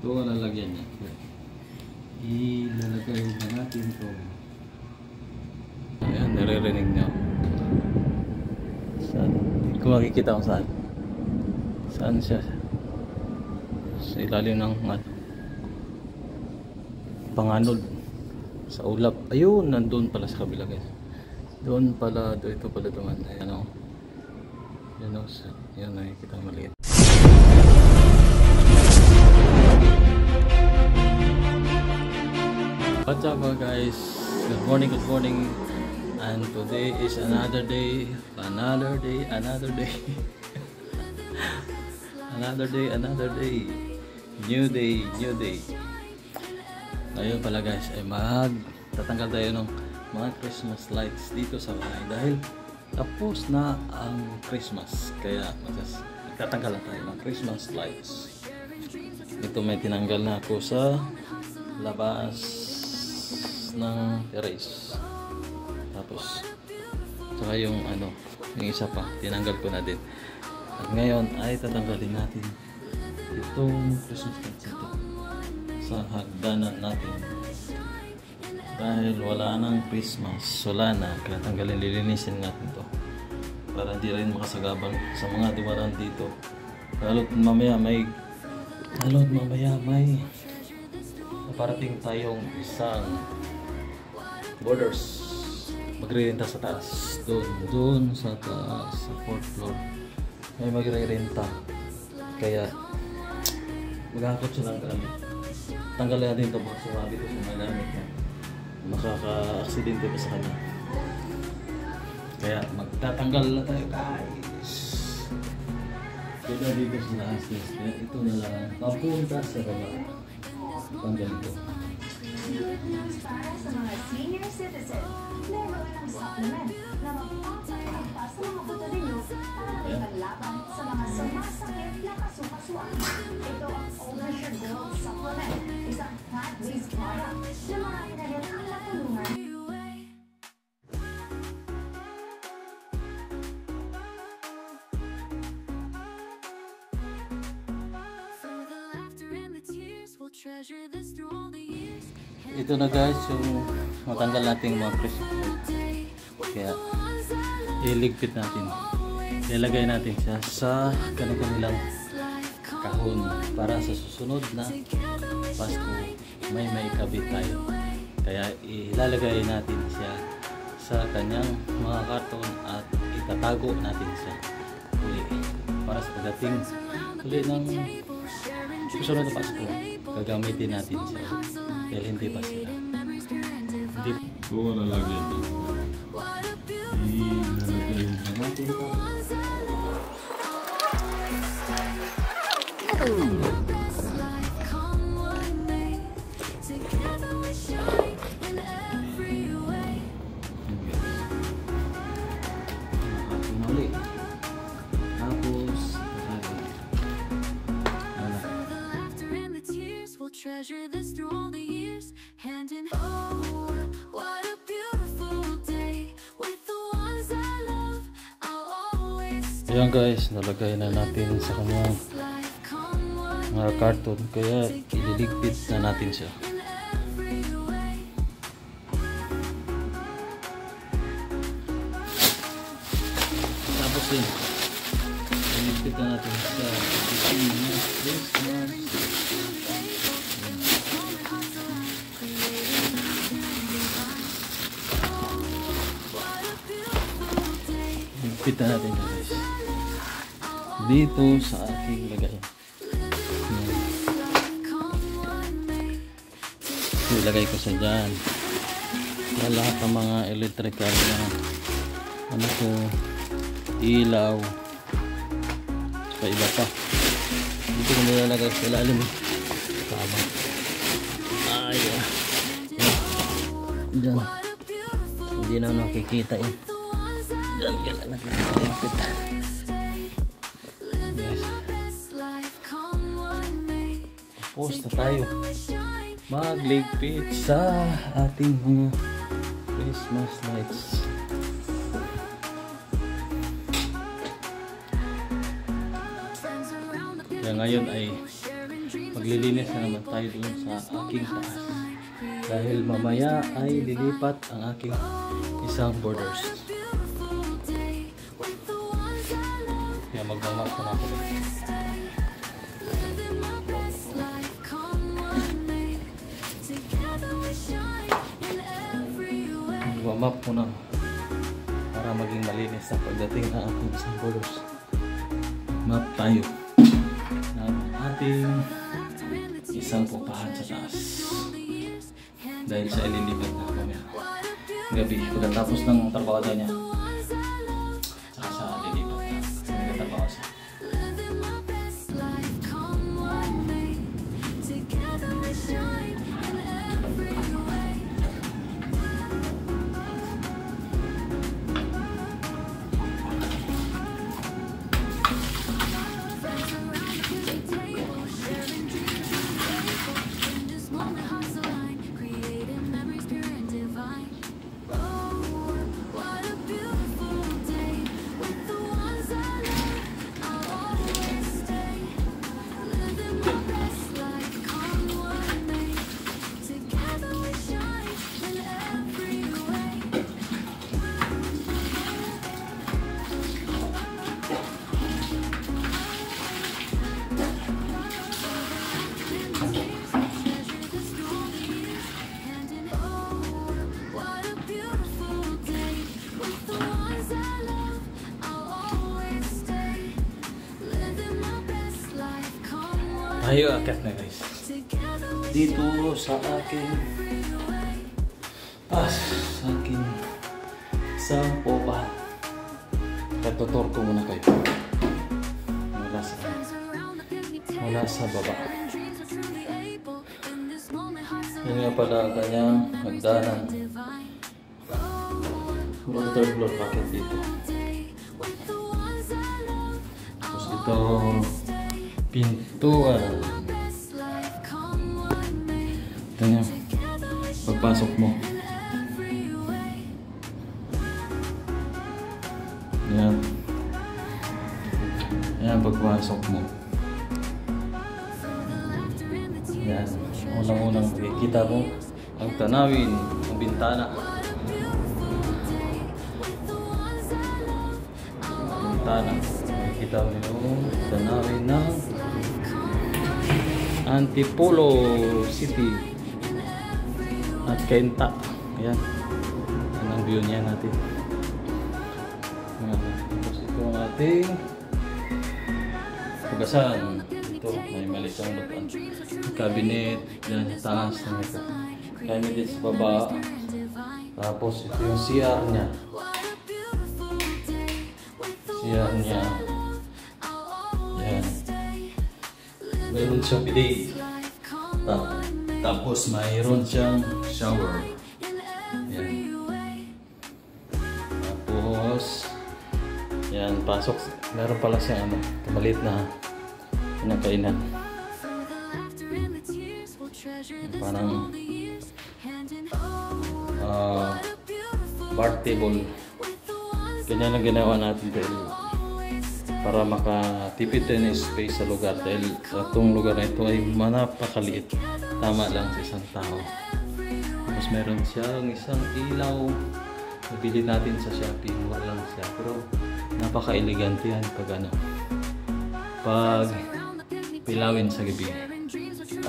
Ito ang lalagyan niya. Ilalagay na natin ito. Ayan, naririnig nyo. Saan? Hindi ko makikita kung saan. Saan siya? Sa ilalim ng panganod. Sa ulap. Ayun, nandun pala sa kabila guys. Doon pala, ito pala duman. Ayan o. Yan o. Yan nakikita maliit. What's up guys? Good morning, good morning. And today is another day. Another day. Another day, another day. New day, new day. Ngayon pala guys ay tatanggal tayo ng mga Christmas lights dito sa bahay dahil tapos na ang Christmas, kaya magtatanggal na tayo ng Christmas lights. Ito may tinanggal na ako sa labas ng terrace, tapos saka yung isa pa tinanggal ko na din, at ngayon ay tatanggalin natin itong Christmas lights ito sa hagdanan natin dahil wala nang Christmas, wala na, kaya tanggalin, lilinisin natin to para hindi rin makasagabal sa mga dumaraan dito, lalo't mamaya may parating tayong isang borders magre-renta sa taas, doon sa taas sa 4th floor may magre-renta, kaya maghakot siya ng gamit. Tanggalin natin ito baka sumabi ito sa mga gamit niya, makaka-aksidente pa sa kanya, kaya magtatanggal na tayo guys. Kaya dito sa taas, kaya ito na lang papunta sa baba. Tanggal ito. Para sa mga senior citizen, meron ng supplement na magpapalagpas sa mga buto ninyo para makipaglaban sa mga sumasakit na kasukasuan. Ito ang Ownership Gold Supplement, isang plant-based product na marami na rin ang natulungan. Ito na guys yung matanggal natin mga Christmas, kaya iligpit natin, ilagay natin siya sa kanilang kahon para sa susunod na Pasko may kabit tayo, kaya ilalagay natin siya sa kanyang mga karton at itatago natin siya uli para sa pagdating uli ng susunod na Pasko gagamitin natin siya dahil hindi pa sila. Hindi ko lalagyan dito. Ilalagay na natin ito. Treasure this through all the years, hand in hand. Oh, what a beautiful day with the ones I love. I'll always stay. Ayan guys, nalagay na natin sa kanyang mga karton, kaya ililigpit na natin siya. Tapos din, ililigpit na natin sa Christmas. Pita natin guys dito sa aking lagayan. Ilagay ko sa dyan na lahat ng mga electrical na ilaw sa iba pa. Dito ko nilalagay sa ilalim, tama. Dyan hindi na nakikita yun. Dyan kailan nakikita. Tapos na tayo magligpit sa ating mga Christmas lights. Kaya ngayon ay maglilinis na naman tayo dun sa aking taas. Dahil mamaya ay lilipat ang aking isang borders. Kaya magmamap ko na ako. Magmamap ko na para maging malinis na pagdating na aking isang borders. Map tayo ng ating isang pupahan sa taas. Dahil sa ililipat na kami gabi pagkatapos ng trabaho niya saka sa lilipat na kasi nagtatrabaho siya. Tayo akit na guys dito sa aking sa aking isang pupahan. Katutor ko muna kayo mula sa baba. Yun nga pala ang kanyang magdanan. Third floor packet dito. Tapos ito pintuan. Ito niya. Pagpasok mo. Yan. Yan pagpasok mo. Yan. Unang-unang makikita mo ang tanawin, ang bintana. Bintana. Makikita mo yung tanawin ng Antipolo City at Cainta. Ayan. Yan ang view niya natin. Tapos ito ang ating pagasan. Ito may maliit ang lupan. Cabinet yan sa taas ng ito. Cabinet sa baba. Tapos ito yung CR niya. CR niya. Yan. Mayroon siyang bidet. Tapos mayroon siyang shower. Yan. Tapos yan, pasok. Meron pala siyang maliit na pinakainan. Parang bar table. Ganyan ang ginawa natin dahil para makatipid tayo ng space sa lugar dahil itong lugar na ito ay napakaliit. Tama lang sa isang tao. Tapos meron siyang isang ilaw. Nabili natin sa Shopee. Mura lang siya. Pero napaka-elegante yan pag pilawin sa gabi.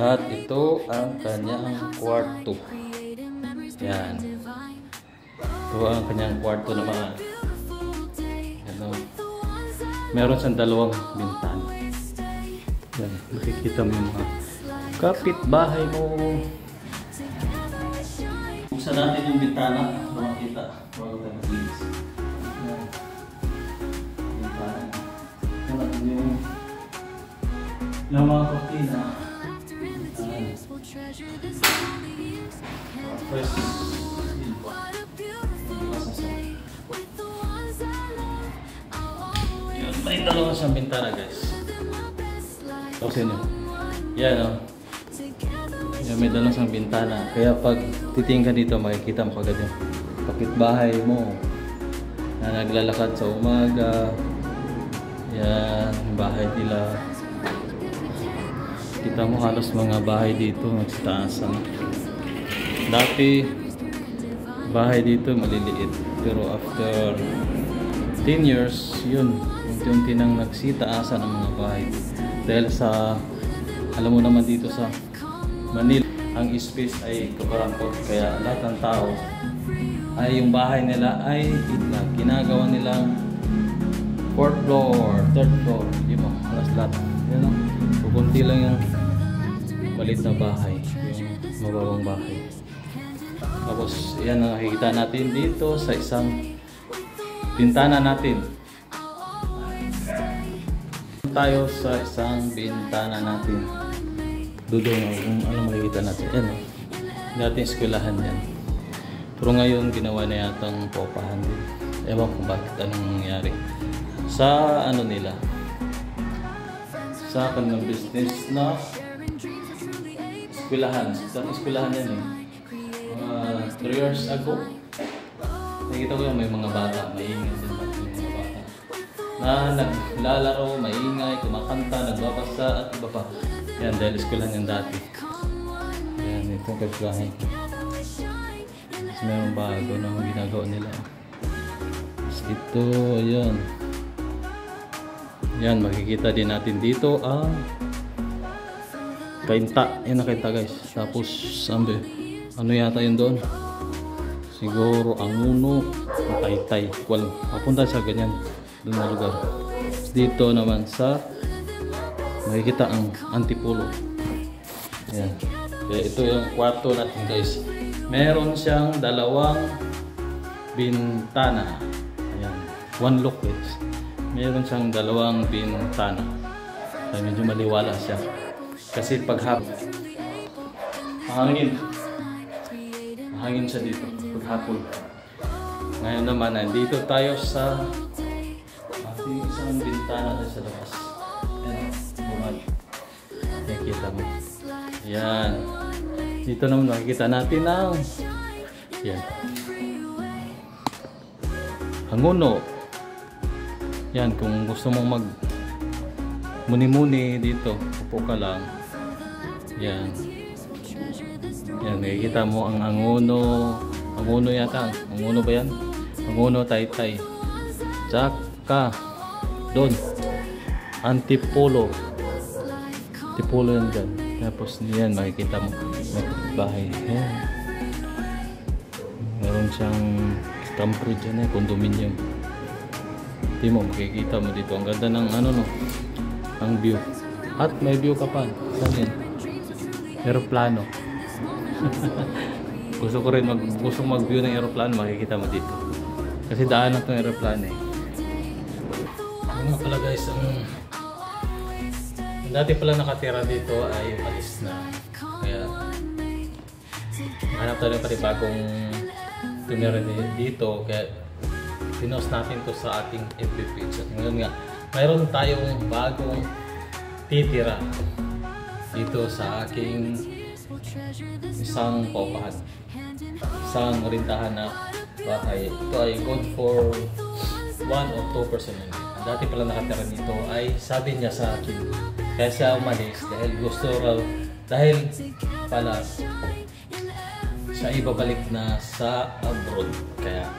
At ito ang kanyang kwarto. Yan. Ito ang kanyang kwarto naman. Meron siyang dalawang bintana. Yan, makikita mo yung mga kapitbahay mo. Buksan natin yung bintana para makita. Bago tayo mag-linis. Yan. Bintana. Yan natin yung mga kortina. First, may dalawa siyang bintana guys. Okay nyo. Yan o. Yan, may dalawa siyang bintana. Kaya pag titingin ka dito, makikita mo kagad yung kapitbahay mo na naglalakad sa umaga. Yan, bahay nila. kita mo halos mga bahay dito nagsitaasan. Dati bahay dito maliliit, pero after 10 years yun, unti-unti nang nagsitaasan ang mga bahay. Dahil sa, alam mo naman dito sa Manila, ang space ay kaparampot, kaya lahat ng tao ay yung bahay nila ay ginagawa nilang 4th floor, 3rd floor, di ba? Halos lahat. Yan o, pupunti lang yung malit na bahay, yung mababang bahay. Tapos yan ang nakikita natin dito sa isang bintana natin. Tayo sa isang bintana natin. Dudong kung ano makikita natin. Yan o, dating eskwelahan yan. Pero ngayon ginawa na yatang popahan din. Ewan kung bakit anong nangyari sa ano nila, sa kanilang business na eskwelahan. Sa eskwelahan yan eh. 3 years ago, nakikita ko yung may mga bata, maingay din yung mga bata na naglalaro, maingay, kumakanta, nagbabasa at iba pa. Yan, dahil eskwelahan yan dati. Yan, itong eskwelahan. Tapos mayroong bago na ginagawa nila. Tapos ito, ayan. Yan, makikita din natin dito ang kainta. Yan ang kainta guys. Tapos, ano yata yun doon? Siguro ang uno, ang taytay. Papunta sa ganyan, doon na lugar. Dito naman sa makikita ang antipolo. Ayan. Kaya ito yung kwarto natin guys. Meron siyang 2 bintana. Ayan. 1 look guys. Meron siyang 2 bintana. Kaya medyo maliwala siya. Kasi pag hangin siya dito paghapon. Ngayon naman nandito tayo sa ating isang bintana na sa labas. Ayan, bumad. Nakikita mo. Ayan. Dito naman nakikita natin ang yan. Hanguno. Yan, kung gusto mong mag muni-muni dito, upo ka lang. Yan. Yan, nakikita mo ang anguno. Anguno yata. Anguno ba yan? Anguno, taytay. Tsaka doon, antipolo. Antipolo yan dyan. Tapos yan, makikita mo bahay. Yan. Meron siyang stamp road dyan eh, condominium. Hindi mo, makikita mo dito. Ang ganda ng ano no, ang view. At may view ka pa. Saan yan? Aeroplano. Gusto ko rin mag-view ng aeroplano, makikita mo dito. Kasi daan na itong aeroplano eh. Ano pala guys, ang dati pala nakatira dito ay umalis na. Kaya hanap tayo pa rin bagong tumira dito. Kaya pinost natin to sa ating FB page. At ngayon nga, mayroon tayong bagong titira dito sa aking isang paupahan, isang rintahan na bahay. Ito ay good for 1 or 2 person. Dati pala nakatira dito ay sabi niya sa akin, kaya siya umalis dahil gusto raw, dahil pala siya ibabalik na sa abroad. Kaya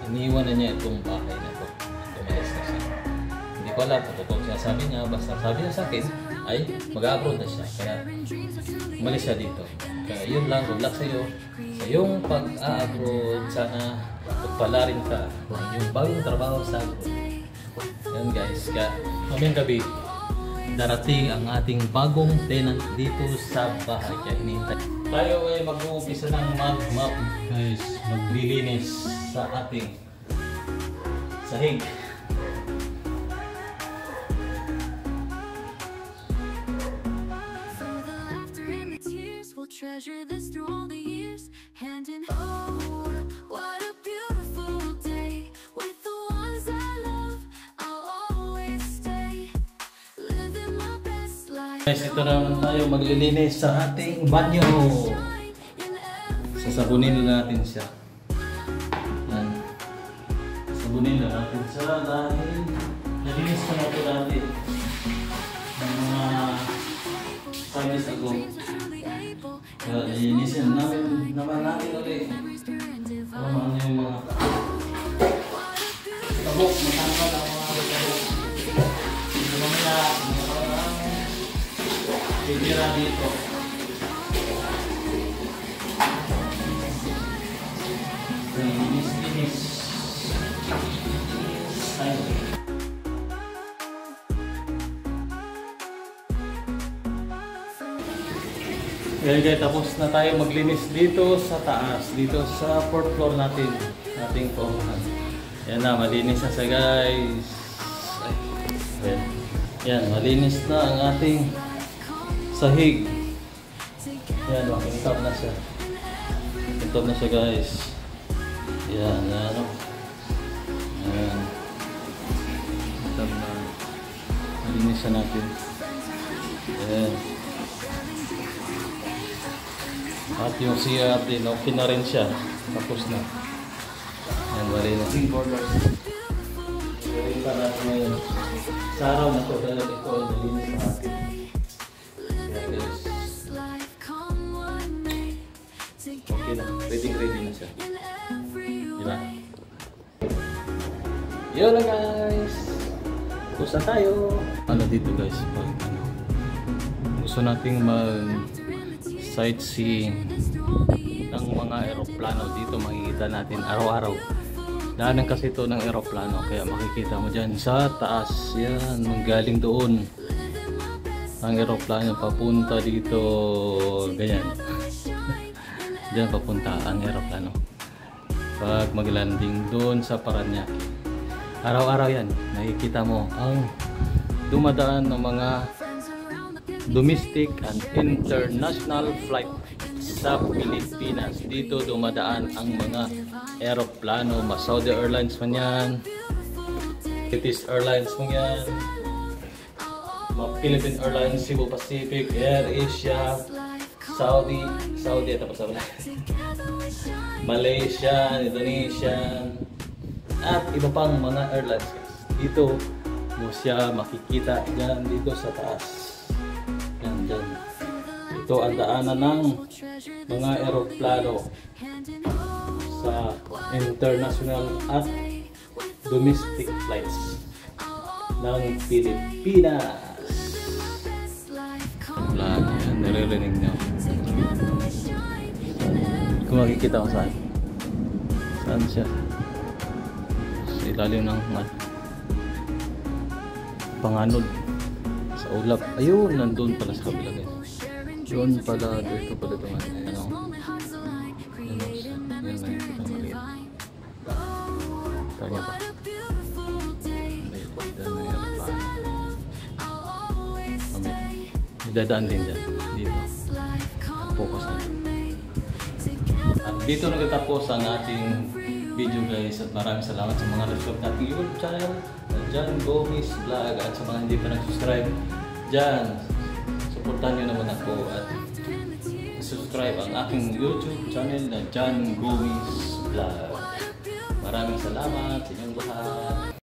iniwan na niya itong bahay na ito. Umalis na siya. Hindi ko alam kung totoo siya sabi niya, basta sabi niya sa akin ay mag-abroad na siya. Kaya umalis siya dito. Kaya yun lang, good luck sa iyo. Sa iyong pag-abroad, sana pagpalarin ka ng iyong bagong trabaho sa abroad. Yan guys, kaya mamayang gabi darating ang ating bagong tenant dito sa bahay. Kaya hinihintay tayo ay mag-uumpisa ng mag-map guys, maglilinis sa ating sahig. Treasure this through all the years, hand in hand. What a beautiful day with the ones I love. I'll always stay, living my best life. Guys, ito naman tayo maglilinis sa ating banyo. Sasabunin na natin siya. Yan. Sabunin na natin siya dahil nalinis na natin natin ng mga service ako. Linisin naman natin ulit. Ano yung mga tabok, matangkad ang mga tabok. Mamaya, titira dito. Linis. Okay, tapos na tayo maglinis dito sa taas, dito sa 4th floor natin, ating paunahan. Yan na, malinis na siya guys. Ay, yan, malinis na ang ating sahig. Yan, makintab na siya. Makintab na siya guys. Yan, ano. Yan. Makintab na. Malinis na natin. Yan. At yung CR din, okay na rin siya. Tapos na. Yan, bali na. Gawin pa natin ngayon. Sa araw na ito, dahil ito ay malinis na natin. Yan guys. Okay na. Ready na siya. Diba? Yun na guys. Tapos na tayo. Ano dito guys? Gusto nating sightseeing ng mga eroplano dito, makikita natin araw-araw. Daanan kasi ito ng eroplano, kaya makikita mo dyan sa taas. Yan, manggaling doon ang eroplano papunta dito, ganyan. Diyan papunta ang eroplano pag maglanding doon sa Parañaque. Araw-araw yan, nakikita mo ang dumadaan ng mga domestic and international flight sa Pilipinas. Dito dumadaan ang mga eroplano, Saudi Airlines man yan, British Airlines man yan, Philippine Airlines, Cebu Pacific, Air Asia, Saudi at tapos na Malaysia, Indonesia, at iba pang mga airlines. Dito mo siya makikita dyan dito sa taas. Yan. Ito ang daanan ng mga eroplano sa international at domestic flights ng Pilipinas. Yan, naririnig nyo. Kung makikita ko saan. Saan siya? Sa ilalim ng panganod. Sa ulap. Ayun, nandun pala sa kabila guys. Doon pala, dito pala ito nga. Ano? Yan lang yung kita maliit. Tanya ba? May dadaan din dyan. Dito. Focus na. At dito nagtatapos ang ating video guys. At maraming salamat sa mga nag-subscribe natin YouTube channel. John Gomez Vlog. At sa mga hindi pa nag-subscribe dyan, supportan nyo naman ako at subscribe ang aking YouTube channel na John Gomez Vlog. Maraming salamat sa inyong lahat.